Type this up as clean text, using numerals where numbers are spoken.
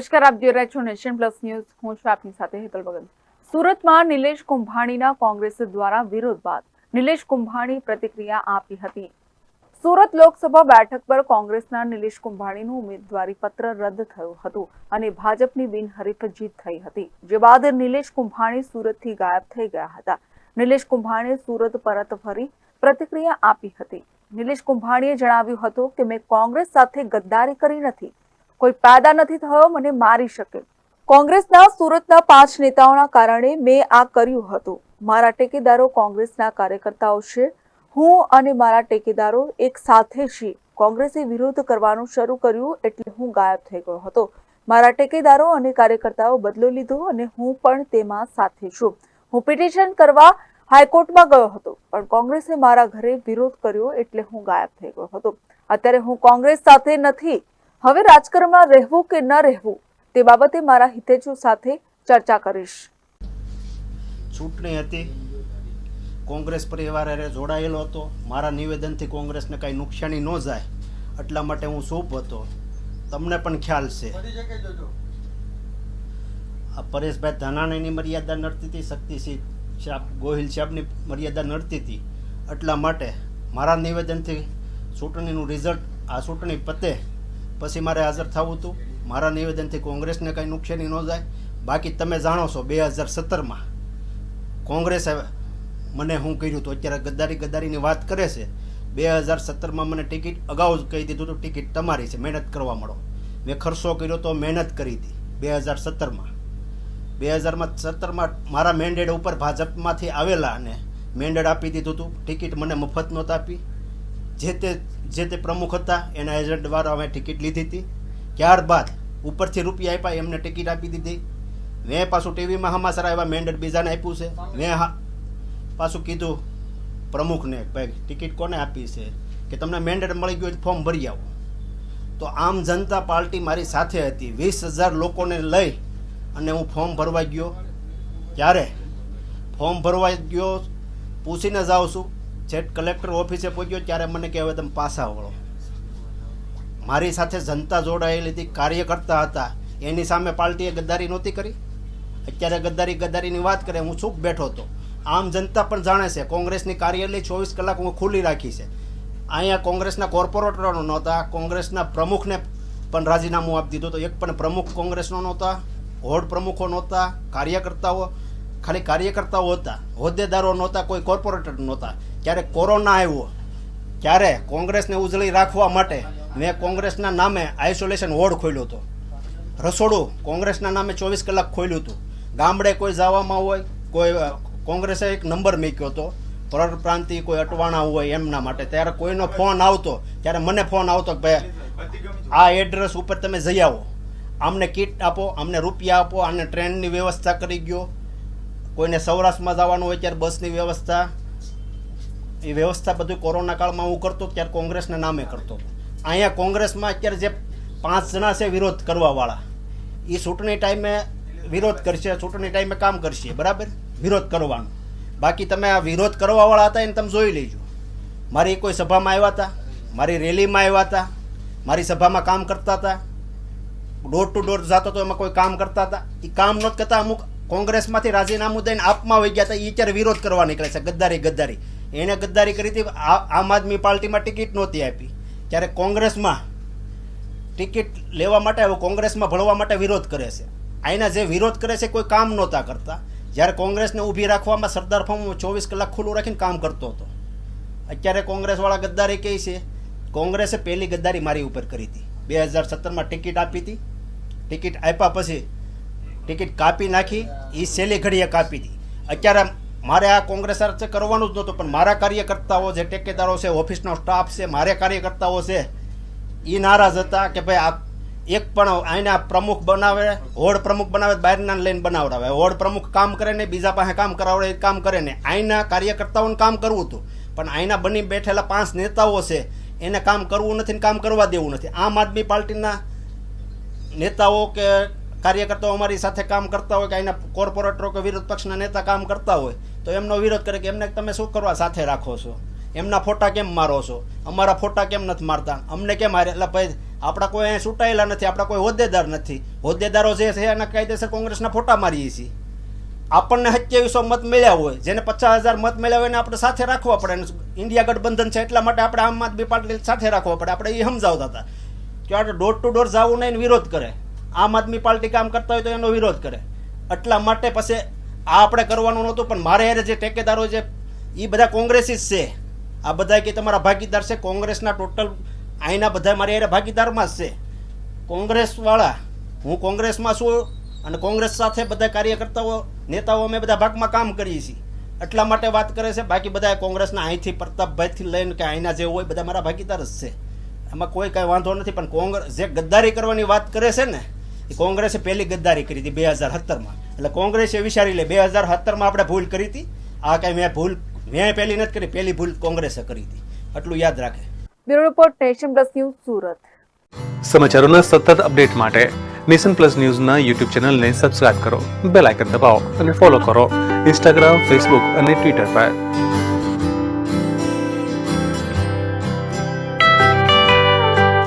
નમસ્કાર, આપ જોઈ રહ્યા છો નેશન પ્લસ ન્યૂઝ. હું છું આપની સાથે હેતલ ભગત. સુરતમાં નિલેશ કુંભાણીના કોંગ્રેસ દ્વારા વિરોધ બાદ નિલેશ કુંભાણી પ્રતિક્રિયા આપી હતી. સુરત લોકસભા બેઠક પર કોંગ્રેસના નિલેશ કુંભાણીનું ઉમેદવારી પત્ર રદ થયું હતું અને ભાજપની બિનહરીફ જીત થઈ હતી. જે બાદ નિલેશ કુંભાણી સુરતથી ગાયબ થઈ ગયા હતા. નિલેશ કુંભાણીએ સુરત પરત ફરી પ્રતિક્રિયા આપી હતી. નિલેશ કુંભાણીએ જણાવ્યું હતું કે મેં કોંગ્રેસ સાથે ગદ્દારી કરી નથી. કોઈ પેદા નથી થયો મને મારી શકે. કોંગ્રેસના સુરતના 5 નેતાઓના કારણે મેં આ કર્યું હતું. મારા ટેકેદારો કોંગ્રેસના કાર્યકર્તાઓ છે. હું અને મારા ટેકેદારો એક સાથે છીએ. કોંગ્રેસે વિરોધ કરવાનું શરૂ કર્યું એટલે હું ગાયબ થઈ ગયો હતો. મારા ટેકેદારો અને કાર્યકર્તાઓ બદલો લીધો અને હું પણ તેમાં સાથે છું. હું પિટિશન કરવા હાઈકોર્ટમાં ગયો હતો, પણ કોંગ્રેસે મારા ઘરે વિરોધ કર્યો એટલે હું ગાયબ થઈ ગયો હતો. અત્યારે હું કોંગ્રેસ સાથે નથી. હવે રાજકારણમાં રહેવું કે ન રહેવું તે બાબતે મારા હિતેચુ સાથે ચર્ચા કરીશ. ચૂંટણી હતી, કોંગ્રેસ પરિવાર જોડાયેલો હતો. મારા નિવેદનથી કોંગ્રેસને કાંઈ નુકસાની ન જાય એટલા માટે હું ચૂપ હતો. તમને પણ ખ્યાલ છે આ પરેશભાઈ ધાનાણીની મર્યાદા નડતી હતી, શક્તિસિંહ ગોહિલ સાહેબની મર્યાદા નડતી હતી. એટલા માટે મારા નિવેદનથી ચૂંટણીનું રિઝલ્ટ આ ચૂંટણી પતે પછી મારે હાજર થવું હતું. મારા નિવેદનથી કોંગ્રેસને કાંઈ નુકસાની ન જાય. બાકી તમે જાણો છો 2017માં કોંગ્રેસે મને શું કર્યું હતું. અત્યારે ગદ્દારીની વાત કરે છે. 2017માં મને ટિકિટ અગાઉ જ કહી દીધું હતું, ટિકિટ તમારી છે, મહેનત કરવા મળો. મેં ખર્ચો કર્યો તો મહેનત કરી હતી 2017માં. 2017માં મારા મેન્ડેટ ઉપર ભાજપમાંથી આવેલા અને મેન્ડેટ આપી દીધું હતું. ટિકિટ મને મફત નહોતા આપી. જે તે પ્રમુખ હતા એના એજન્ટ દ્વારા અમે ટિકિટ લીધી હતી. ત્યારબાદ ઉપરથી રૂપિયા આપ્યા, એમને ટિકિટ આપી દીધી. મેં પાછું ટીવીમાં હમાસર આવ્યા, મેન્ડેટ બીજાને આપ્યું છે. મેં પાછું કીધું પ્રમુખને, ભાઈ ટિકિટ કોને આપી છે કે તમને મેન્ડેટ મળી ગયું ફોર્મ ભરી આવો. તો આમ જનતા પાર્ટી મારી સાથે હતી. 20,000 લોકોને લઈ અને હું ફોર્મ ભરવા ગયો. ત્યારે ફોર્મ ભરવા ગયો પૂછીને જાઉં છું, જેટ કલેક્ટર ઓફિસે પહોંચ્યો ત્યારે મને કહે હવે તમે પાછા વળો. મારી સાથે જનતા જોડાયેલી હતી, કાર્યકર્તા હતા. એની સામે પાર્ટીએ ગદ્દારી નહોતી કરી. અત્યારે ગદ્દારીની વાત કરે, હું ચૂપ બેઠો હતો. આમ જનતા પણ જાણે છે કોંગ્રેસની કાર્યાલય 24 કલાક હું ખુલ્લી રાખી છે. અહીંયા કોંગ્રેસના કોર્પોરેટરો નહોતા, કોંગ્રેસના પ્રમુખને પણ રાજીનામું આપી દીધું. તો એક પણ પ્રમુખ કોંગ્રેસનો નહોતા, વોર્ડ પ્રમુખો નહોતા, કાર્યકર્તાઓ ખાલી કાર્યકર્તાઓ હતા, હોદ્દેદારો નહોતા, કોઈ કોર્પોરેટર નહોતા. જ્યારે કોરોના આવ્યો ત્યારે કોંગ્રેસને ઉજળી રાખવા માટે મેં કોંગ્રેસના નામે આઇસોલેશન વોર્ડ ખોલ્યો હતો. રસોડું કોંગ્રેસના નામે 24 કલાક ખોલ્યું હતું. ગામડે કોઈ જવામાં હોય, કોઈ કોંગ્રેસે એક નંબર મૂક્યો હતો પરપ્રાંતિ, કોઈ અટવાણા હોય એમના માટે. ત્યારે કોઈનો ફોન આવતો, ત્યારે મને ફોન આવતો કે ભાઈ આ એડ્રેસ ઉપર તમે જઈ આવો, આમને કીટ આપો, અમને રૂપિયા આપો, આને ટ્રેનની વ્યવસ્થા કરી ગયો. કોઈને સૌરાષ્ટ્રમાં જવાનું હોય ત્યારે બસની વ્યવસ્થા, એ વ્યવસ્થા બધું કોરોના કાળમાં હું કરતો ત્યારે કોંગ્રેસના નામે કરતો. અહીંયા કોંગ્રેસમાં અત્યારે જે 5 જણા છે વિરોધ કરવાવાળા, એ ચૂંટણી ટાઈમે વિરોધ કરશે, ચૂંટણી ટાઈમે કામ કરશે, બરાબર, વિરોધ કરવાનો. બાકી તમે આ વિરોધ કરવાવાળા હતા એને તમે જોઈ લેજો. મારી કોઈ સભામાં આવ્યા હતા, મારી રેલીમાં આવ્યા હતા, મારી સભામાં કામ કરતા હતા, ડોર ટુ ડોર જતો તો એમાં કોઈ કામ કરતા હતા. એ કામ નથી કરતા. અમુક કોંગ્રેસમાંથી રાજીનામું દઈને આપમાં વહી ગયા હતા. એ અત્યારે વિરોધ કરવા નીકળે છે. ગદ્દારી એને ગદ્દારી કરી હતી. આમ આદમી પાર્ટીમાં ટિકિટ નહોતી આપી ત્યારે કોંગ્રેસમાં ટિકિટ લેવા માટે, હવે કોંગ્રેસમાં ભળવા માટે વિરોધ કરે છે. આના જે વિરોધ કરે છે કોઈ કામ નહોતા કરતા. જ્યારે કોંગ્રેસને ઊભી રાખવામાં સરદાર ફોર્મ 24 કલાક ખુલ્લું રાખીને કામ કરતો હતો. અત્યારે કોંગ્રેસવાળા ગદ્દારી કહે છે. કોંગ્રેસે પહેલી ગદ્દારી મારી ઉપર કરી હતી. 2017માં ટિકિટ આપી હતી. ટિકિટ આપ્યા પછી ટિકિટ કાપી નાખી. એ છેલ્લી ઘડીએ કાપી હતી. અત્યારે મારે આ કોંગ્રેસ સાથે કરવાનું જ નહોતું, પણ મારા કાર્યકર્તાઓ જે ટેકેદારો છે, ઓફિસનો સ્ટાફ છે, મારે કાર્યકર્તાઓ છે, એ નારાજ હતા કે ભાઈ આ એક પણ આના પ્રમુખ બનાવે, વોર્ડ પ્રમુખ બનાવે, બહારના લઈને બનાવડાવે. વોર્ડ પ્રમુખ કામ કરે ને બીજા પાસે કામ કરાવડે, કામ કરે ને. આના કાર્યકર્તાઓને કામ કરવું હતું, પણ આના બની બેઠેલા 5 નેતાઓ છે એને કામ કરવું નથી ને કામ કરવા દેવું નથી. આમ આદમી પાર્ટીના નેતાઓ કે કાર્યકર્તાઓ અમારી સાથે કામ કરતા હોય, કે અહીંના કોર્પોરેટરો કે વિરોધ પક્ષના નેતા કામ કરતા હોય તો એમનો વિરોધ કરે કે એમને તમે શું કરવા સાથે રાખો છો. એમના ફોટા કેમ મારો છો, અમારા ફોટા કેમ નથી મારતા, અમને કેમ મારે? એટલે ભાઈ આપણા કોઈ અહીંયા ચૂંટાયેલા નથી, આપણા કોઈ હોદ્દેદાર નથી. હોદ્દેદારો જે છે એના કાયદેસર કોંગ્રેસના ફોટા મારીએ છીએ. આપણને 2700 મત મળ્યા હોય, જેને 50,000 મત મળ્યા હોય એને આપણે સાથે રાખવા પડે. ઇન્ડિયા ગઠબંધન છે એટલા માટે આપણે આમ આદમી પાર્ટી સાથે રાખવા પડે. આપણે એ સમજાવતા હતા કે આપણે ડોર ટુ ડોર જવું નહીં ને વિરોધ કરે. આમ આદમી પાર્ટી કામ કરતા હોય તો એનો વિરોધ કરે. એટલા માટે પછી આ આપણે કરવાનું નહોતું. પણ મારે યારે જે ટેકેદારો છે એ બધા કોંગ્રેસી જ છે. આ બધા કે તમારા ભાગીદાર છે કોંગ્રેસના, ટોટલ અહીંના બધા મારી યારે ભાગીદારમાં જ છે. કોંગ્રેસવાળા, હું કોંગ્રેસમાં છું અને કોંગ્રેસ સાથે બધા કાર્યકર્તાઓ, નેતાઓ અમે બધા ભાગમાં કામ કરીએ છીએ. એટલા માટે વાત કરે છે. બાકી બધા કોંગ્રેસના અહીંથી પ્રતાપભાઈથી લઈને કે અહીંના જે હોય બધા મારા ભાગીદાર જ છે. એમાં કોઈ કાંઈ વાંધો નથી. પણ કોંગ્રેસ જે ગદ્દારી કરવાની વાત કરે છે ને, એ કોંગ્રેસે પહેલી ગદ્દારી કરી હતી 2017માં. એટલે કોંગ્રેસે વિચારી લે 2017માં આપણે ભૂલ કરી હતી. આ કાંઈ મેં પહેલી નથી કરી, પહેલી ભૂલ કોંગ્રેસે કરી હતી. એટલું યાદ રાખે. Bureau report Nation Plus News Surat. સમાચારોના સતત અપડેટ માટે નેશન પ્લસ ન્યૂઝના યુટ્યુબ ચેનલને સબસ્ક્રાઇબ કરો, બેલ આઇકન દબાવો અને ફોલો કરો ઇન્સ્ટાગ્રામ, ફેસબુક અને ટ્વિટર પર.